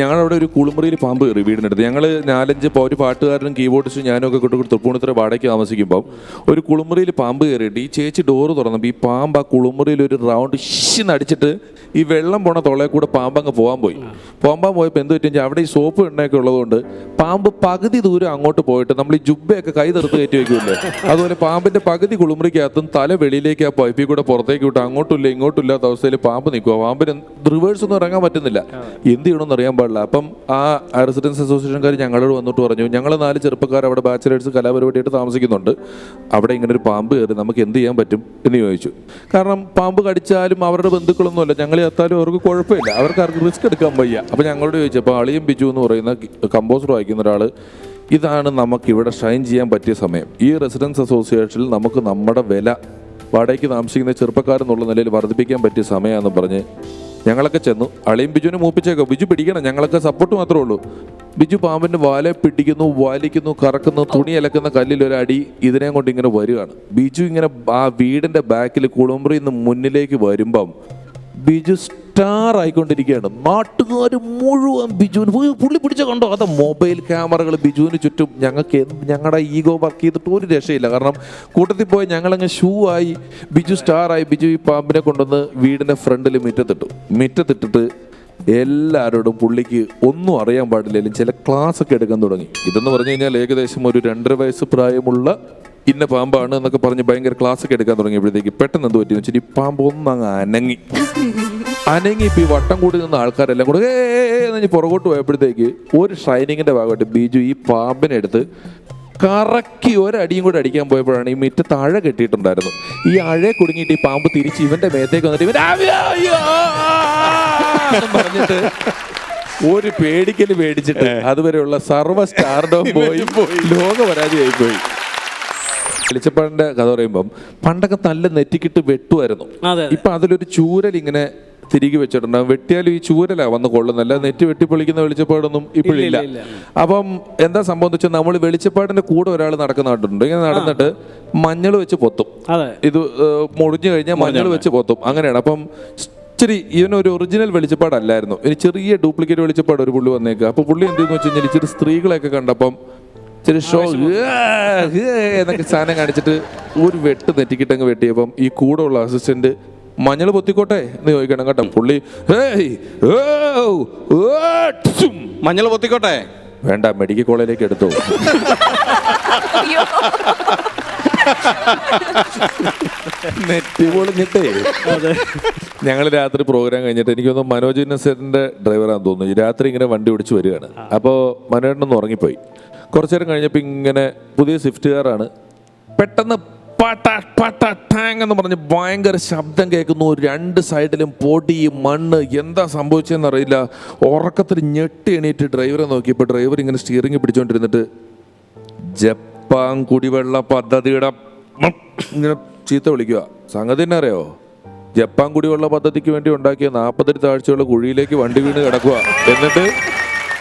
ഞങ്ങളവിടെ ഒരു കുളിമുറിയിൽ പാമ്പ് കയറി വീടിനടുത്ത്. ഞങ്ങൾ 4-5 ഒരു പാട്ടുകാരനും കീബോർഡിസ്റ്റും ഞാനും ഒക്കെ കൊണ്ട് തൃപ്പൂണിത്തുറ വാടകയ്ക്ക് താമസിക്കുമ്പോൾ ഒരു കുളിമുറിയിൽ പാമ്പ് കയറിയിട്ട് ഈ ചേച്ചി ഡോറ് തുറന്നപ്പോൾ ഈ പാമ്പ് ആ കുളിമുറിയിൽ ഒരു റൗണ്ട് അടിച്ചിട്ട് ഈ വെള്ളം പോണ തൊളയെ കൂടെ പാമ്പ് അങ്ങ് പോകാൻ പോയപ്പോൾ എന്ത് പറ്റും, അവിടെ ഈ സോപ്പ് എണ്ണയൊക്കെ ഉള്ളതുകൊണ്ട് പാമ്പ് പകുതി ദൂരം അങ്ങോട്ട് പോയിട്ട് നമ്മൾ ഈ ജുബ്ബയൊക്കെ കൈ തെറുത്ത് കയറ്റി വയ്ക്കുമല്ലേ, അതുപോലെ പാമ്പിന്റെ പകുതി കുളിമുറിക്കകത്തും തല വെളിയിലേക്ക് ആ പൈപ്പിൽ കൂടെ പുറത്തേക്ക് വിട്ട് അങ്ങോട്ടില്ല ഇങ്ങോട്ടില്ലാത്ത അവസ്ഥയിൽ പാമ്പ് നിൽക്കുക. പാമ്പിന് റിവേഴ്സ് ഒന്നും ഇറങ്ങാൻ പറ്റുന്നില്ല. എന്ത് ചെയ്യണമെന്ന് അറിയാൻ പാടില്ല. അപ്പം ആ റെസിഡൻസ് അസോസിയേഷൻകാർ ഞങ്ങളോട് വന്നിട്ട് പറഞ്ഞു, ഞങ്ങൾ 4 ചെറുപ്പക്കാർ അവിടെ ബാച്ചിലേഴ്സ് കലാപരിപാടിയായിട്ട് താമസിക്കുന്നുണ്ട്, അവിടെ ഇങ്ങനെ ഒരു പാമ്പ് കയറി നമുക്ക് എന്ത് ചെയ്യാൻ പറ്റും എന്ന് ചോദിച്ചു. കാരണം പാമ്പ് കടിച്ചാലും അവരുടെ ബന്ധുക്കളൊന്നുമല്ല, ഞങ്ങൾ എത്താലും അവർക്ക് കുഴപ്പമില്ല, അവർക്ക് ആർക്കും റിസ്ക് എടുക്കാൻ വയ്യ. അപ്പം ഞങ്ങളോട് ചോദിച്ചപ്പോൾ അളിയും ബിജു എന്ന് പറയുന്ന കമ്പോസർ വായിക്കുന്ന ഒരാൾ, ഇതാണ് നമുക്കിവിടെ ഷൈൻ ചെയ്യാൻ പറ്റിയ സമയം, ഈ റെസിഡൻസ് അസോസിയേഷനിൽ നമുക്ക് നമ്മുടെ വില വാടകയ്ക്ക് താമസിക്കുന്ന ചെറുപ്പക്കാരെന്നുള്ള നിലയിൽ വർദ്ധിപ്പിക്കാൻ പറ്റിയ സമയമാണെന്ന് പറഞ്ഞ് ഞങ്ങളൊക്കെ ചെന്നു. അളിയും ബിജുവിനെ മൂപ്പിച്ചേക്കോ, ബിജു പിടിക്കണം, ഞങ്ങളൊക്കെ സപ്പോർട്ട് മാത്രമേ ഉള്ളൂ. ബിജു പാമ്പിൻ്റെ വാലെ പിടിക്കുന്നു, വലിക്കുന്നു, കറക്കുന്നു, തുണി അലക്കുന്ന കല്ലിൽ ഒരടി ഇതിനെ കൊണ്ട് ഇങ്ങനെ വരികയാണ്. ബിജു ഇങ്ങനെ ആ വീടിൻ്റെ ബാക്കിൽ കുളിമുറിയിൽ നിന്ന് മുന്നിലേക്ക് വരുമ്പം ബിജു സ്റ്റാർ ആയിക്കൊണ്ടിരിക്കുകയാണ്. നാട്ടുകാർ മുഴുവൻ ബിജുവിന് പുള്ളി പിടിച്ച കണ്ടോ, അത് മൊബൈൽ ക്യാമറകൾ ബിജുവിന് ചുറ്റും. ഞങ്ങളുടെ ഈഗോ വർക്ക് ചെയ്തിട്ട് ഒരു രക്ഷയില്ല. കാരണം കൂട്ടത്തിൽ പോയി ഞങ്ങളങ്ങ് ഷൂ ആയി, ബിജു സ്റ്റാറായി. ബിജു ഈ പാമ്പിനെ കൊണ്ടുവന്ന് വീടിൻ്റെ ഫ്രണ്ടിൽ മുറ്റത്തിട്ടിട്ട് എല്ലാവരോടും പുള്ളിക്ക് ഒന്നും അറിയാൻ പാടില്ലെങ്കിലും ചില ക്ലാസ് ഒക്കെ എടുക്കാൻ തുടങ്ങി. ഇതെന്ന് പറഞ്ഞു കഴിഞ്ഞാൽ ഏകദേശം ഒരു 2.5 വയസ്സ് പ്രായമുള്ള ഇന്ന പാമ്പാണ് എന്നൊക്കെ പറഞ്ഞ് ഭയങ്കര ക്ലാസ് ഒക്കെ എടുക്കാൻ തുടങ്ങിയപ്പോഴത്തേക്ക് പെട്ടെന്ന് എന്ത് പറ്റിയെന്ന് വെച്ചാൽ ഈ പാമ്പ് ഒന്നങ്ങ് അനങ്ങി. ഇപ്പം ഈ വട്ടം കൂടി നിന്ന ആൾക്കാരെല്ലാം കൂടെ എന്ന് പുറകോട്ട് പോയപ്പോഴത്തേക്ക് ഒരു ഷൈനിങ്ങിൻ്റെ ഭാഗമായിട്ട് ബിജു ഈ പാമ്പിനെ എടുത്ത് കറക്കി ഒരടിയും കൂടെ അടിക്കാൻ പോയപ്പോഴാണ് ഈ മിറ്റത്ത് അഴ കെട്ടിയിട്ടുണ്ടായിരുന്നു. ഈ അഴ കുടുങ്ങിയിട്ട് ഈ പാമ്പ് തിരിച്ച് ഇവന്റെ മേത്തേക്ക് വന്നിട്ട് പറഞ്ഞിട്ട് ഒരു പേടിച്ചിട്ട് അതുവരെയുള്ള സർവ്വ സ്റ്റാർഡം പോയി ലോകപരാജയമായി പോയി. വെളിച്ചപ്പാടിന്റെ കഥ പറയുമ്പം പണ്ടൊക്കെ നല്ല നെറ്റിക്കിട്ട് വെട്ടുമായിരുന്നു. ഇപ്പൊ അതിലൊരു ചൂരൽ ഇങ്ങനെ തിരികെ വെച്ചിട്ടുണ്ടാകും. വെട്ടിയാലും ഈ ചൂരലാ വന്ന് കൊള്ളുന്നല്ല, നെറ്റ് വെട്ടിപ്പൊളിക്കുന്ന വെളിച്ചപ്പാടൊന്നും ഇപ്പോഴില്ല. അപ്പം എന്താ സംഭവം എന്ന് വെച്ചാൽ നമ്മൾ വെളിച്ചപ്പാടിന്റെ കൂടെ ഒരാൾ നടക്കുന്നുണ്ട്. ഇങ്ങനെ നടന്നിട്ട് മഞ്ഞൾ വെച്ച് പൊത്തും. ഇത് മുറിഞ്ഞു കഴിഞ്ഞാൽ മഞ്ഞൾ വെച്ച് പൊത്തും, അങ്ങനെയാണ്. അപ്പം ഇച്ചിരി ഇവനൊരു ഒറിജിനൽ വെളിച്ചപ്പാടല്ലായിരുന്നു, ഇനി ചെറിയ ഡ്യൂപ്ലിക്കേറ്റ് വെളിച്ചപ്പാട് ഒരു പുള്ളി വന്നേക്കുക. അപ്പൊ പുള്ളി എന്തെന്ന് വെച്ച് കഴിഞ്ഞാൽ ഇച്ചിരി സ്ത്രീകളെയൊക്കെ കണ്ടപ്പം ഇച്ചിരി ഷോ എന്നൊക്കെ സാധനം കാണിച്ചിട്ട് ഒരു വെട്ട് നെറ്റിക്കിട്ടങ്ങ് വെട്ടിയപ്പം ഈ കൂടെ ഉള്ള അസിസ്റ്റന്റ് മഞ്ഞൾ പൊത്തിക്കോട്ടെ എന്ന് ചോദിക്കണം കേട്ടോ. പുള്ളി മഞ്ഞൾ പൊത്തിക്കോട്ടെ, വേണ്ട മെഡിക്കൽ കോളേജിലേക്ക് എടുത്തോ. നെറ്റി പൊളിഞ്ഞിട്ടേ ഞങ്ങൾ രാത്രി പ്രോഗ്രാം കഴിഞ്ഞിട്ട് എനിക്ക് തോന്നുന്നു മനോജ് ഇന്നസെന്റിന്റെ ഡ്രൈവറാന്ന് തോന്നുന്നു, രാത്രി ഇങ്ങനെ വണ്ടി ഓടിച്ച് വരികയാണ്. അപ്പോൾ മനോജനൊന്ന് ഉറങ്ങിപ്പോയി. കുറച്ചു നേരം കഴിഞ്ഞപ്പോൾ ഇങ്ങനെ പുതിയ സ്വിഫ്റ്റ് കാറാണ്, പെട്ടെന്ന് ടാങ് എന്ന് പറഞ്ഞ് ഭയങ്കര ശബ്ദം കേൾക്കുന്നു. 2 സൈഡിലും പൊടി മണ്ണ്, എന്താ സംഭവിച്ചതെന്ന് അറിയില്ല. ഉറക്കത്തിൽ ഞെട്ടി എണീറ്റ് ഡ്രൈവറെ നോക്കിയപ്പോൾ ഡ്രൈവർ ഇങ്ങനെ സ്റ്റിയറിംഗ് പിടിച്ചോണ്ടിരുന്നിട്ട് ജപ്പാൻ കുടിവെള്ള പദ്ധതിയുടെ ഇങ്ങനെ ചീത്ത വിളിക്കുക. സംഗതി തന്നെ അറിയോ, ജപ്പാൻ കുടിവെള്ള പദ്ധതിക്ക് വേണ്ടി ഉണ്ടാക്കിയ 40 താഴ്ചയുള്ള കുഴിയിലേക്ക് വണ്ടി വീണ് കിടക്കുക. എന്നിട്ട്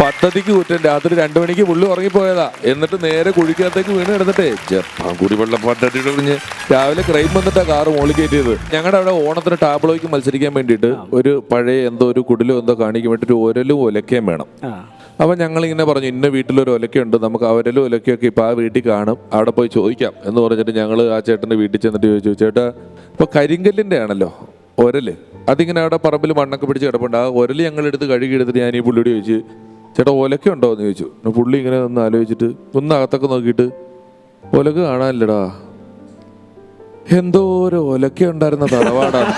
പദ്ധതിക്ക് കുറ്റം, രാത്രി 2 മണിക്ക് പുള്ളി ഉറങ്ങിപ്പോയതാ. എന്നിട്ട് നേരെ കുഴിക്കകത്തേക്ക് വീണ് കിടന്നിട്ടേ ജപ്പാൻ കുടിവെള്ള പദ്ധതിയുടെ കുറിഞ്ഞ് രാവിലെ ക്രൈം വന്നിട്ടാ കാറ് മോളിൽ കയറ്റിയത്. ഞങ്ങളുടെ അവിടെ ഓണത്തിന് ടാബ്ലോയ്ക്ക് മത്സരിക്കാൻ വേണ്ടിയിട്ട് ഒരു പഴയ എന്തോ ഒരു കുടിലോ എന്തോ കാണിക്കാൻ വേണ്ടിയിട്ട് ഒരലും ഒലക്കയും വേണം. അപ്പം ഞങ്ങളിങ്ങനെ പറഞ്ഞു, ഇന്ന വീട്ടിലൊരു ഒലക്കയുണ്ട്, നമുക്ക് അവരലും ഒലക്കയൊക്കെ ഇപ്പം ആ വീട്ടിൽ കാണും, അവിടെ പോയി ചോദിക്കാം എന്ന് പറഞ്ഞിട്ട് ഞങ്ങൾ ആ ചേട്ടൻ്റെ വീട്ടിൽ ചെന്നിട്ട് ചോദിച്ചു, ചേട്ടാ ഇപ്പോൾ കരിങ്കല്ലിൻ്റെ ആണല്ലോ ഒരല്, അതിങ്ങനെ അവിടെ പറമ്പിൽ മണ്ണൊക്കെ പിടിച്ച് കിടപ്പുണ്ട്, ആ ഒരല് ഞങ്ങളെടുത്ത് കഴുകിയെടുത്തിട്ട് ഞാൻ ഈ പുള്ളിയോട് ചോദിച്ചു, ചേട്ടാ ഒലക്ക ഉണ്ടോ എന്ന് ചോദിച്ചു. പുള്ളി ഇങ്ങനെ ഒന്ന് ആലോചിച്ചിട്ട് ഒന്ന് അകത്തൊക്കെ നോക്കിയിട്ട് ഒലക്ക കാണാനില്ലടാ, എന്തോ ഒരു ഒലക്ക ഉണ്ടായിരുന്ന തറവാടാണ്.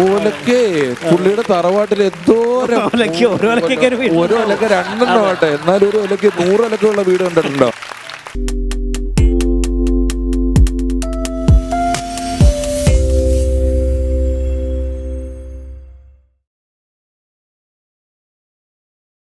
ഒലക്കേ പുള്ളിയുടെ തറവാട്ടിൽ എന്തോ ഒരു ഒലക്ക 2 ആട്ടെ, എന്നാലും ഒരു ഒലക്ക 100 ഒലക്കുള്ള വീട് കണ്ടിട്ടുണ്ടോ?